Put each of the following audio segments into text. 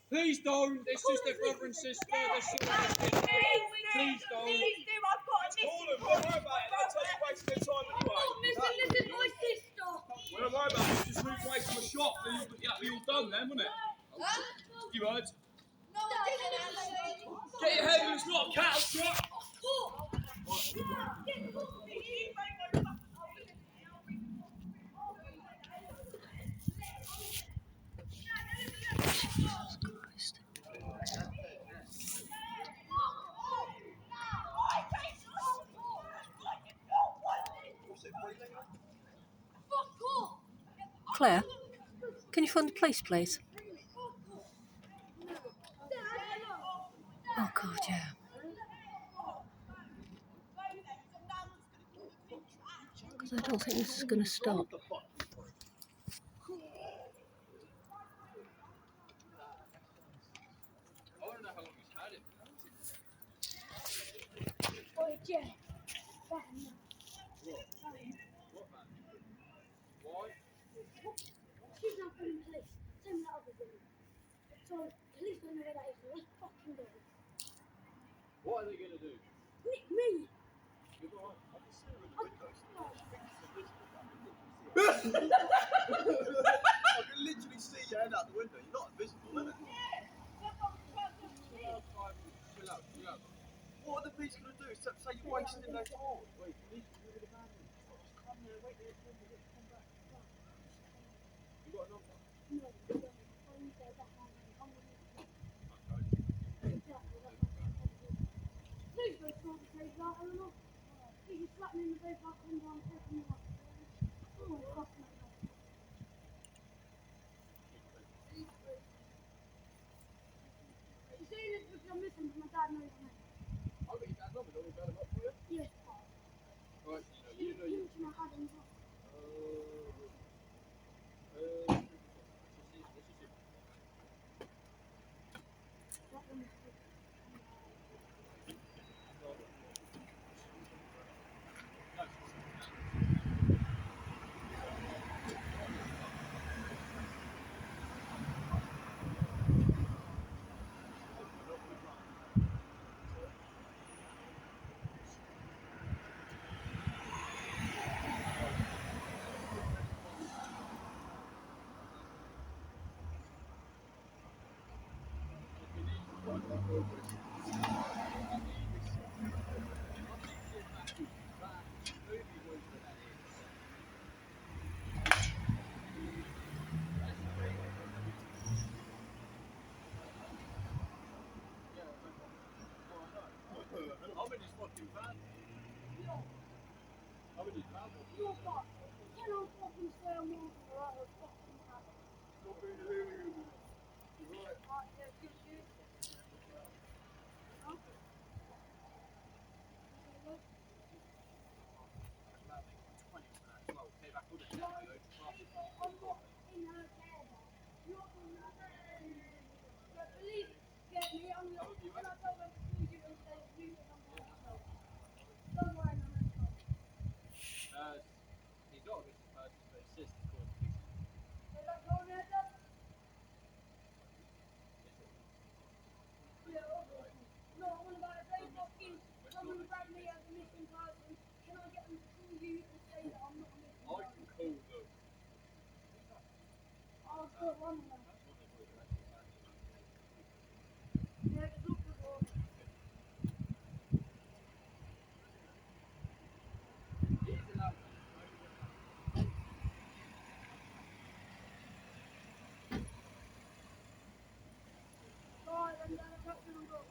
Please don't. It's just their brother and sister. They're sorting this thing out. Please don't. Call them. Don't worry about it. Don't take you wasting their time anyway. Listen, my sister. Well, don't worry about it. Just move away from the shop. That'll be all done then, wouldn't it? You heard? Get your head in. It's not a cattle truck. Claire, can you find the place, please? Oh, God, yeah. Because I don't think this is going to stop. She's not putting police. Same with the other woman. So, police don't know where that is. Let's fucking go. What are they going to do? Me. I can literally see your head out the window. You're not invisible, innit? Chill out. What are the police going to do except say you're wasting their time? Wait, you need to do the van. Come here, wait there, come back. You got a number? No, only say that man. Please don't throw the place out, I don't know. He just slapped me in the face, I'll come down and take me off. Oh, fuck my God. You say this because I'm missing, but my dad knows me. I'll get your dad's number. Don't we better up for you? Yes, Pop. Right, You know my dad and Pop. I'm in this fucking van. I'm in this van. You're fucked. Can I fucking say I'm on the right of fucking house? Stop being a hooligan. Right. Yeah, good shit. Huh? I'm not in her bed. You're in her bed. The police get me. I'm not. And I told them to call you and say you and I'm not myself. Don't worry, I'm not myself. He's not a missing person, but his sister's called the police. So that's all there, Dad? Yeah, obviously. No, I want about if they fucking come and grab me as a missing person, can I get them to call you and say that I'm not a missing I person? can call them. I'll put one of them. Yeah, just look for the door. Alright, then, Dad, I'll talk to them both.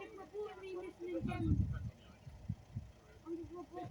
They've reported me missing in Germany. I'm just reporting.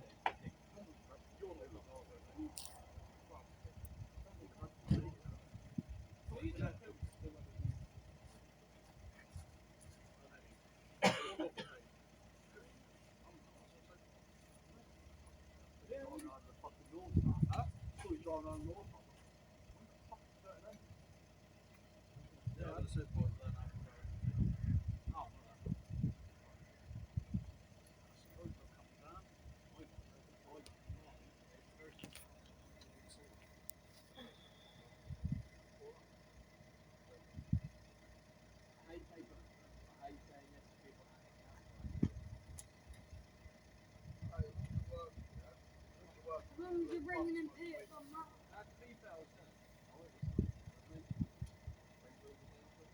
As long as you're bringing in pits on that.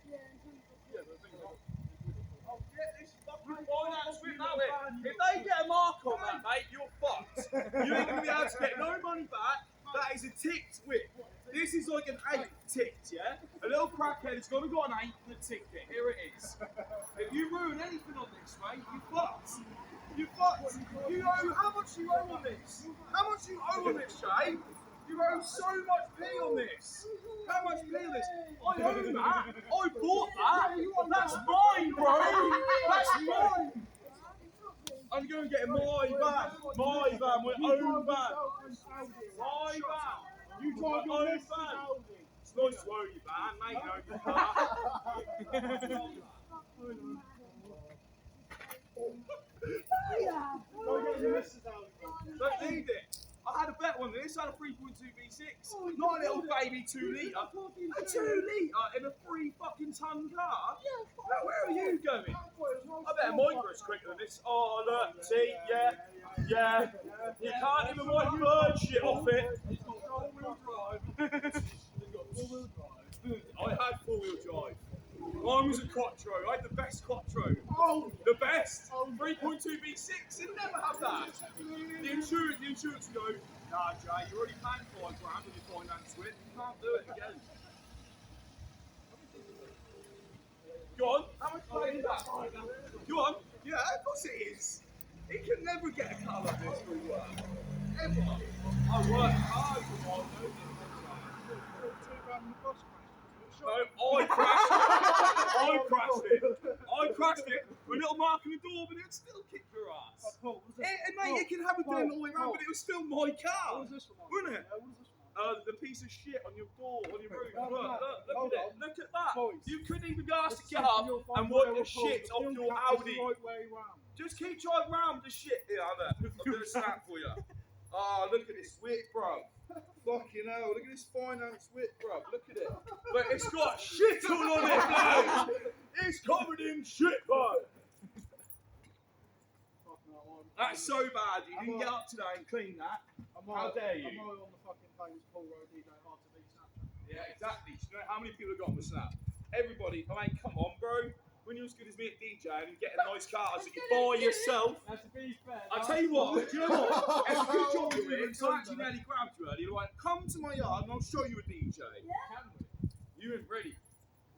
Yeah, in terms of Oh, get this fucking finance whip out it. If they get a mark on that, mate, you're fucked. You ain't gonna be able to get no money back. That is a ticked whip. This is like an 8 ticked, yeah? A little crackhead has got to go an 8 and a ticket. Here it is. If you ruin anything on this, mate, you fucked. You fucked. You owe, how much you owe on this? How much you owe on this, Jay? You owe so much P on this. How much P on this? I own that. I bought that. That's mine, bro. That's mine. I'm going to get my van. My van. My own van. My van. You drive your own van. It's nice to own your van, mate. You own your car. Don't need it. I had a better one than this. I had a 3.2 V6. Not a little baby 2 litre. A 2 litre in a 3 fucking ton car? Now, where are you going? I bet mine goes quicker than this. Oh, look. See? Yeah. Yeah. You can't even wipe bird shit off it. I had 4-wheel drive. Mine was a Quattro. I had the best Quattro. Oh, the best. 3.2 V6. It'll never have that. The insurance will go, nah, Jay, you're already paying £5 grand on your finance whip. You can't do it again. Go on. How much money is that? Go on. Yeah, of course it is. He can never get a car like this through work. Ever. I work hard for one, don't you? No, I crashed it. I crashed it. With a little mark in the door, but it still kicked your ass. Mate, it can have a dent all the way around, but it was still my car. Wasn't it? The piece of shit on your door, on your roof. Look at it. Look at that. You couldn't even be asked to get up and wipe the shit off your Audi. Just keep driving around with the shit. Yeah, I'm going to snap for you. Oh, look at this whip, bro. Fucking hell, look at this finance whip, bro. Look at it. But it's got shit all on it, bro. It's covered in shit, bro. That's so bad. You didn't get up today and clean that. How dare you? I'm on the fucking famous Paul Road DJ hard to beat Snapchat. Yeah, exactly. Do you know how many people have got on the Snap? Everybody. I mean, come on, bro. When you're as good as me at DJing and getting nice cars that you buy yourself. That's to be fair. I tell you what, do you know what? It's a good job you're here, because I actually nearly grabbed you earlier. Like, come to my yard and I'll show you a DJ. Can we? You ain't ready.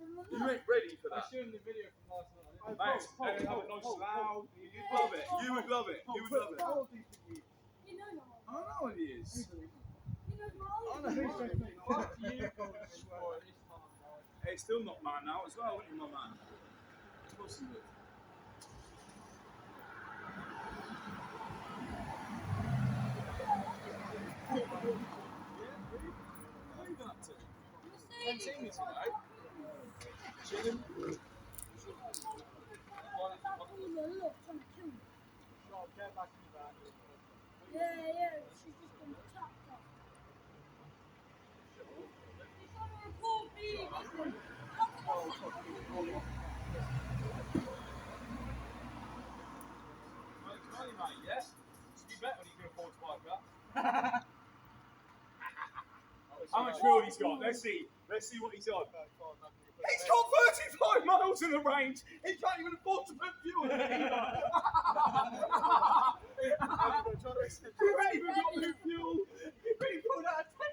You ain't ready for I that. showed the video from last night. Mate, and have it nice and loud. You'd love it. You would love it. You would love it. How old do you think he is? You know no one. I don't know what he is. You know my I old. know who he is. Fuck you, Colin, as well. This time, right? Hey, still not man now as well, isn't he, my man? Of course he would. What are you up to? Haven't seen me today. Chilling. Look, trying to kill me. Sharp, get back in the van. Yeah, she's just been chopped up. She's trying to report me, listen. Money, mate, yes? You bet when you can afford to buy a car. How much fuel he's got? Let's see what he's on. He's got 35 miles in the range. He can't even afford to put fuel in it either. You ain't even got no fuel.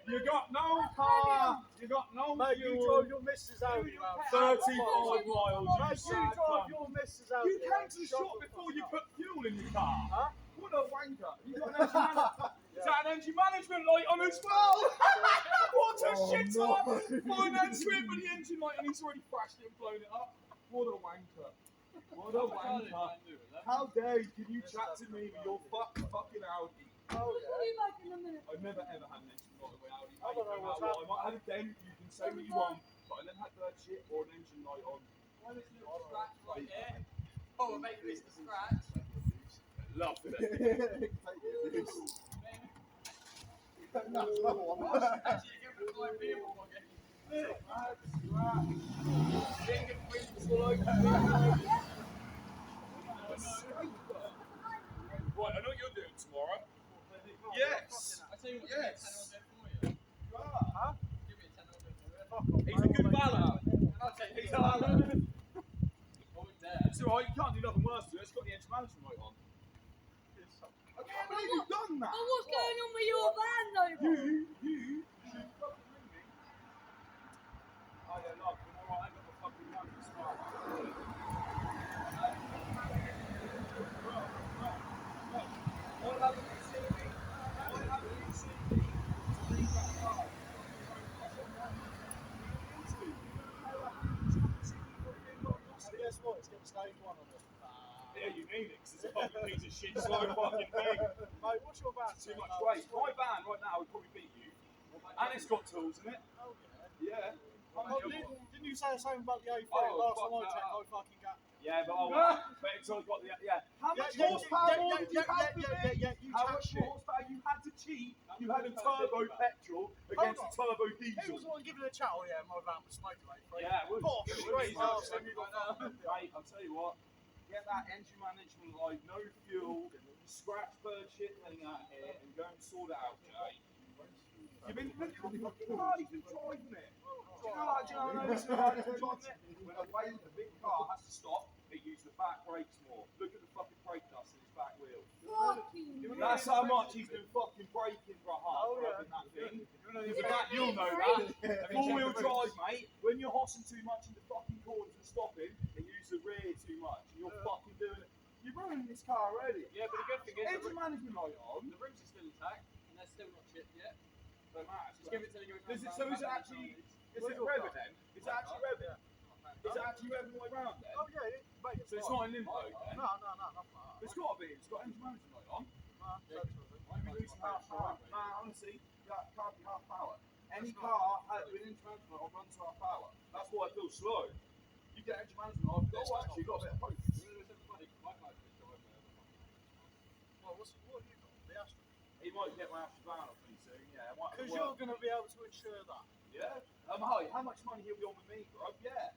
You got no car. You got no Mate, you fuel. drove your missus Audi around. 35 miles. Mate, you drove your missus Audi. You can't down to the shop before you put fuel in your car? Huh? What a wanker. You got an engine management. Is that an engine management light on as well? What a shit up! Finance whip with the engine light and he's already crashed it and blown it up. What a wanker. What a wanker. How dare you? Can you chat to me with your fucking Audi? I'll call you back in a minute. I've never ever had an engine light with Audi. I don't know what's happened. I might have a dent, you can say what you want, but I never had bird shit or an engine light on. Why this little scratch right here? Oh, maybe it's the scratch. Love it. Actually, you give it a live beer one again. Right, I know what you're doing tomorrow. Yes. I tell you what, Yes. give me a 10 I'll do it for you. Give me a 10 I'll do it for you. He's a good baller. I'll take He's it. a baller. Oh, it's there. It's alright, you can't do nothing worse to it. It's got the engine management light on. I can't believe you've done that. But what's going on with your van though, bro? You should fucking ring me. Oh yeah, love, I'm alright, I got the fucking one to start. What happened to see me? What happened to see me? To leave that car. Guess what? It's got stage 1 on it. Yeah, you need it, 'cause it's a fucking piece of shit, slow fucking thing. Mate, what's your van? Too much weight. My van right now would probably beat you. And it's got tools in it. Oh, yeah. Yeah. Oh, didn't you say the same about the A3? Oh, Last fuck time I that. checked, I fucking got. Yeah, but it's all got the How much horsepower more did you have for me? How much horsepower you had to cheat? You had a turbo petrol against a turbo Who diesel. was the one giving it a chat? Oh yeah, my van was smoking like crazy. Yeah, it was. Oh, It was. straight past him, you Mate, I'll tell you what. Get that engine management light, no fuel, scratch bird shit thing out here, and go and sort it out, Jay. You've been fucking hard. You've been driving it. Do you know how it's hard? You've been driving it. When a weight, a big car has to stop, it uses the back brakes more. Look at the fucking brake dust in his back wheel. Fucking. That's how much he's been fucking braking for a half in that thing. You'll know that. Four-wheel drive, mate. When you're hossing too much in the fucking corners and stopping, they use the rear too much. And you're fucking doing it. You're ruining this car already. Yeah, but the good thing is, Engine management light on. the rims are still intact, and they're still not chipped yet. Don't matter. Just give it till you go. Is it, so is it actually, is it revving then? Is it actually revving? Is it actually revving all the way round then? Oh yeah, mate. So it's not in limbo then? No, nothing like that. It's got to be. It's got engine management light on. Might be losing half power. Nah, honestly, that can't be half power. Any car with engine management light on runs to half power. That's why it feels slow. You get engine management light, oh, actually, you've got a bit of hope. Well, what have you got? The Astra. He might get my Astra van off me soon, yeah. Because you're going to be able to insure that. Yeah. How much money he'll be on with me, bro? Yeah.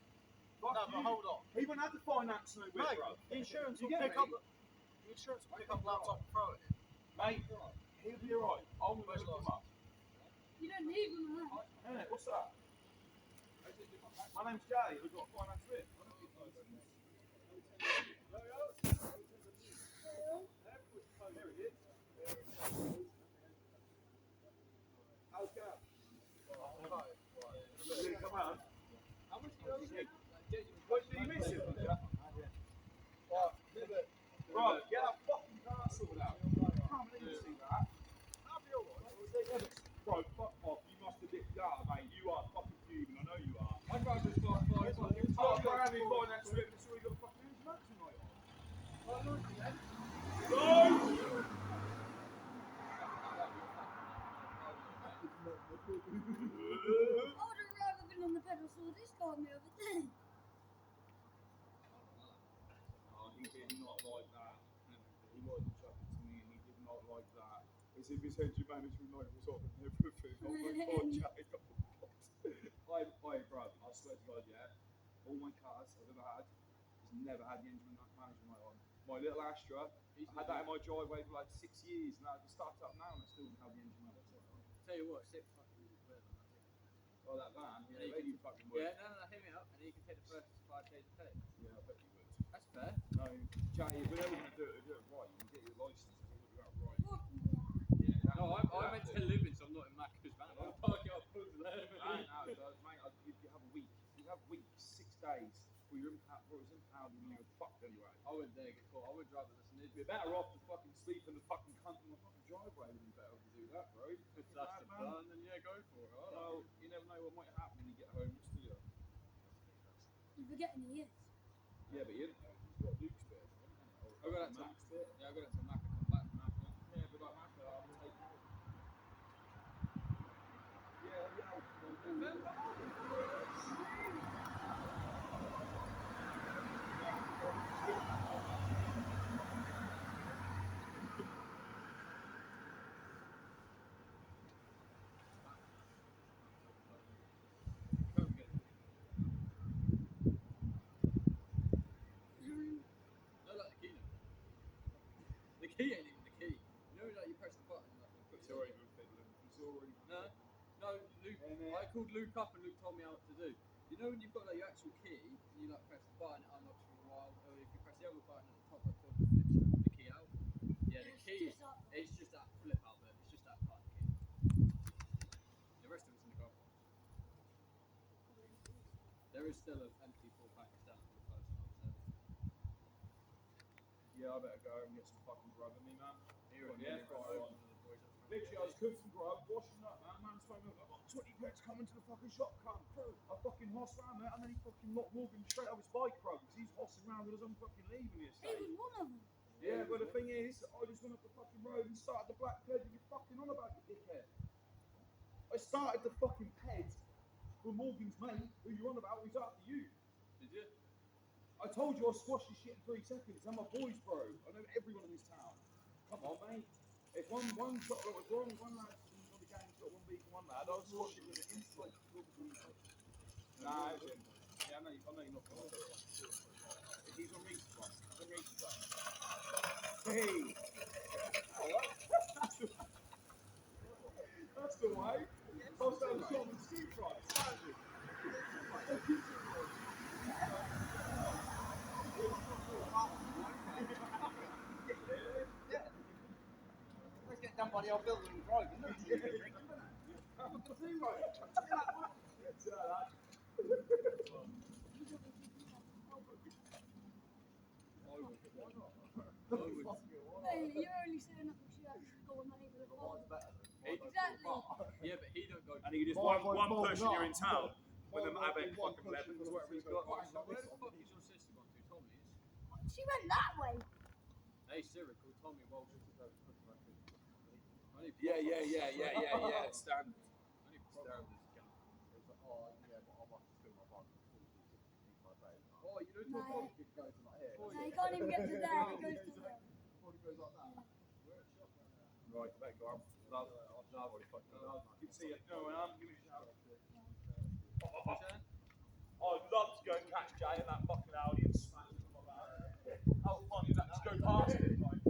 Fuck No, you. but hold on. He wouldn't have to finance no with, Mate, bro. the insurance You will get pick me? up the insurance will pick up laptop and throw it in. Mate, he'll be alright. I'm going to look him up. You don't need them. Hey, what's that? My name's Jay. We've got finance with. How's it going? Come on. How much do you What did you miss it? Right, get that fucking car sorted out. I can't believe you see that. That'll be alright. Bro, fuck off. You must have dipped out, mate. You are fucking fuming. I know you are. My car just got five fucking Oh, bro, having finance with him. It's already got a fucking engine management light on. No! I would have rather been on the pedal saw this car the other day. Oh, he did not like that. He wasn't chucking to me and he did not like that. As if his engine management light was on and everything. Oh my god, Jack. Hi, bro, I swear to God, yeah. All my cars I've ever had has never had the engine management light on. My little Astra, I had that in my driveway for like 6 years and I started up now and I still don't have the engine management light on. Tell you what, sit fucking weird on that thing. Oh, that van? Yeah, Yeah, I bet you fucking would. Yeah, no, hear me out, and then you can take the first 5 days to pay. Yeah, I bet you would. That's fair. No, Jay, if we're ever going to do it right. You can get your license and do it right. Fucking Yeah, No, I meant to live in, so I'm not in Macca's van. I'll park it up over there. No, mate, you have a week. You have a week, 6 days. Well, you're impounded and you're fucked anyway. I wouldn't dare get caught. I would rather listen. It'd be better off to fucking sleep in the fucking cunt in the fucking driveway. It'd be better to do that, bro. If that's the plan, then yeah, go for it. Well, you never know what might happen when you get home, do you? You forget any years. Yeah, but you didn't know. He's got Luke's bit. I got that to Mac. Yeah, I got that to Mac. I come back. Mac. Yeah, but like Mac, I'll take it. No, like the key now. The key ain't even the key. You know, like you press the button, like it puts It's already been fiddling. It's already. No, Luke. I called Luke up and Luke told me what to do. You know when you've got like your actual key and you like press the button, it unlocks for a while. Or if you press the other button at the top, it flips the key out. Yeah, the key. It's just that flip out bit. It's just that part of the key. The rest of it's in the car. There is still an empty 4-pack of Stella for the person upstairs. Yeah, I better go and get some fucking grub in me, man. Here and Yeah, there, literally, I was cooking some grub, washing up, man. Man's phone up. I've got 20 pets coming to the fucking shop, come. I fucking hoss around there, and then he fucking knocked Morgan straight off his bike, bro, because he's hossing around with us. I'm fucking leaving the He estate. was one of them. Yeah, but the thing is, I just went up the fucking road and started the black ped that you're fucking on about, you dickhead. I started the fucking ped for Morgan's mate, who you're on about, who's after you. Did you? I told you I'll squash this shit in 3 seconds. I'm my boys, bro. I know everyone in this town. Come on, mate. If one shot was wrong, one lad on the game's got one beat for one lad, I'll squash it with an instant. Nah, it's him. Yeah, I know you're not going to. He's on Reese's one. He's on Reese's one. Hey! That's the way. I'll stand shot with street price. Let's get done by the old building and drive, isn't it? Hey, you're only saying that because you actually go on that into the farm. Exactly. Yeah, but he don't go. And you just one push and you're in town with them Abec fucking 11s or whatever he's got. Where the fuck is your sister gone to? Tommy's? She went that way. Hey, Siri, call Tommy Walsh. Yeah. Standard. I need to stare at this account. Oh, yeah, but I must spin my bike. Oh, you don't No. talk It goes like here. No, you can't even get to there. It goes to there. Body goes like that. Right, back go on. Love. Good to see you. No, give me a shout. I'd love to go and catch Jay in that fucking Audi and smash him like that. How funny is that? Just go past it. Like.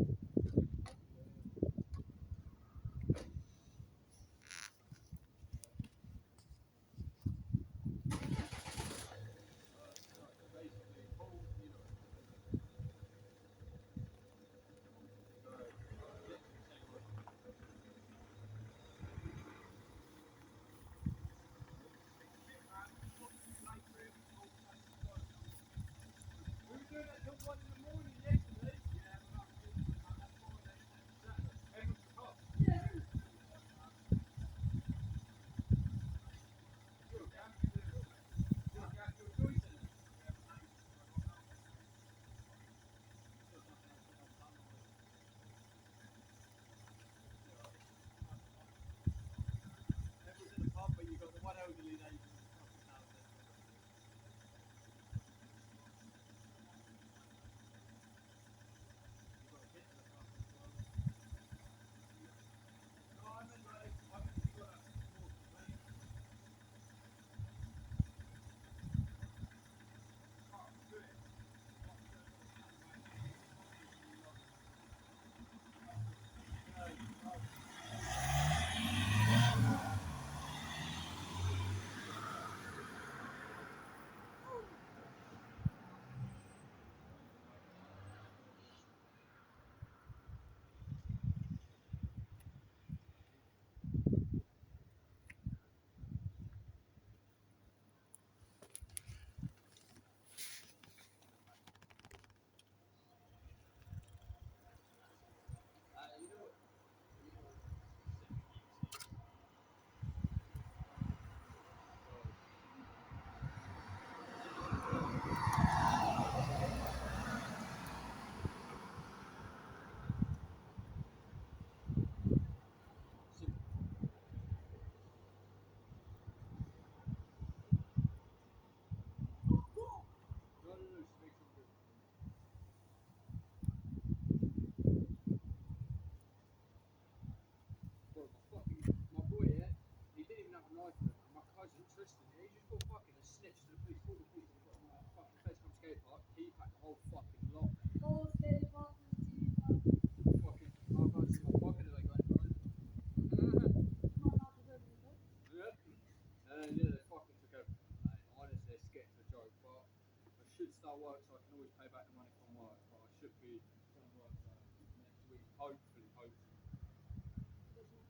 Hopefully.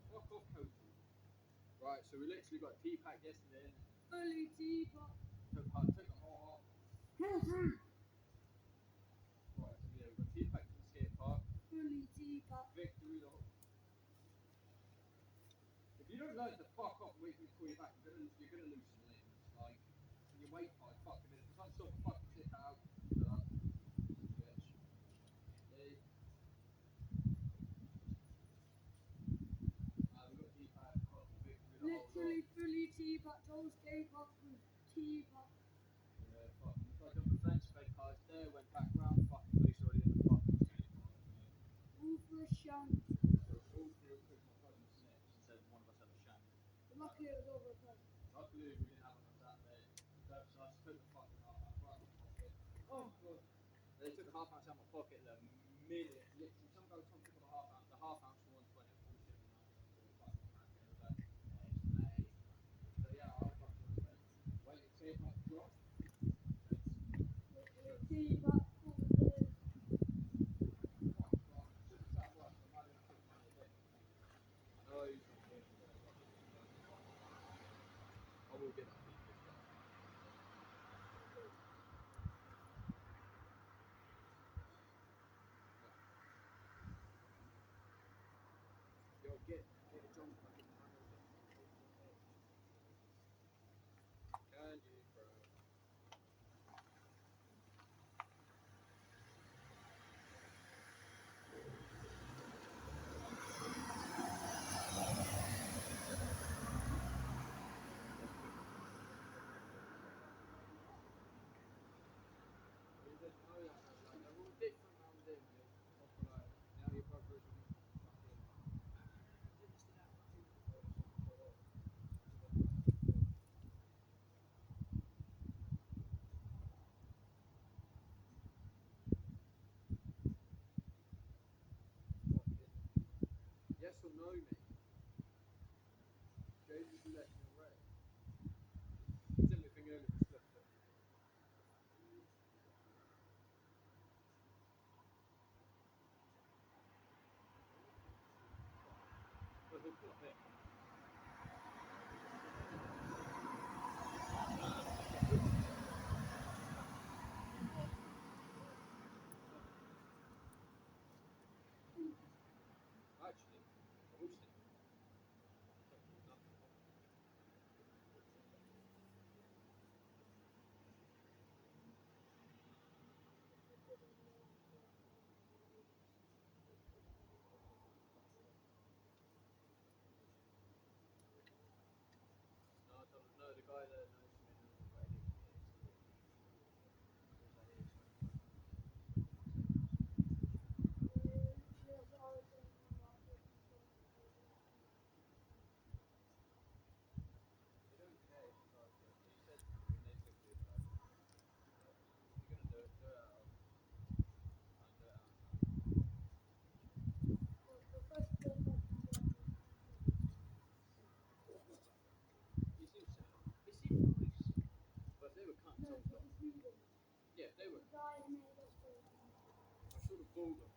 Fuck off, coaching. Right, so we literally got T-Pack yesterday, innit? Fully teapot. Took the whole half. Right, so yeah, we got T-Pack to the skate park. Fully teapot. Victory the whole. If you don't learn to fuck off and wait for me to call you back, you're gonna lose some limbs. Like, when you wait 5 fucking minutes, I'm so fucking sick out. Shut up. Bitch. Leave. We got T-Pack, fucking victory the whole lot. Literally fully teapot. Whole skate park was teapot. Yeah, fucking. Tried to jump the fence, fed cars there, went back round, fucking police already in the fucking skate park. All for a shank. So all through because my cousin sniffed and said one of us had a shank. Luckily it was over a person. Luckily we didn't have one on Saturday. So I just took the fucking half ounce right out of my pocket. Oh god. They took the half ounce out of my pocket the minute. Literally, some guy took the half ounce for 120. I bullshit with that. So we fucking cracked it. It was like, hey. So yeah, I fucking went. Wait, it's safe not to drop. Literally teapot. Full of I will get that. Yo, get a jump back in the hand. Can you, bro? They're all different around here, mate. Proper like, now your brother is fucking. Yes or no, mate? James will be letting you away. Send me a thing earlier for slip. But he'll put it. Actually, I will see. No, the guy there knows me. They don't care if you guys do it. He said when they took you, like, you're gonna do it out. And do it out. He seems sick. He seems nice. But if they were cunts, I would not. Yeah, if they were. I should have called them.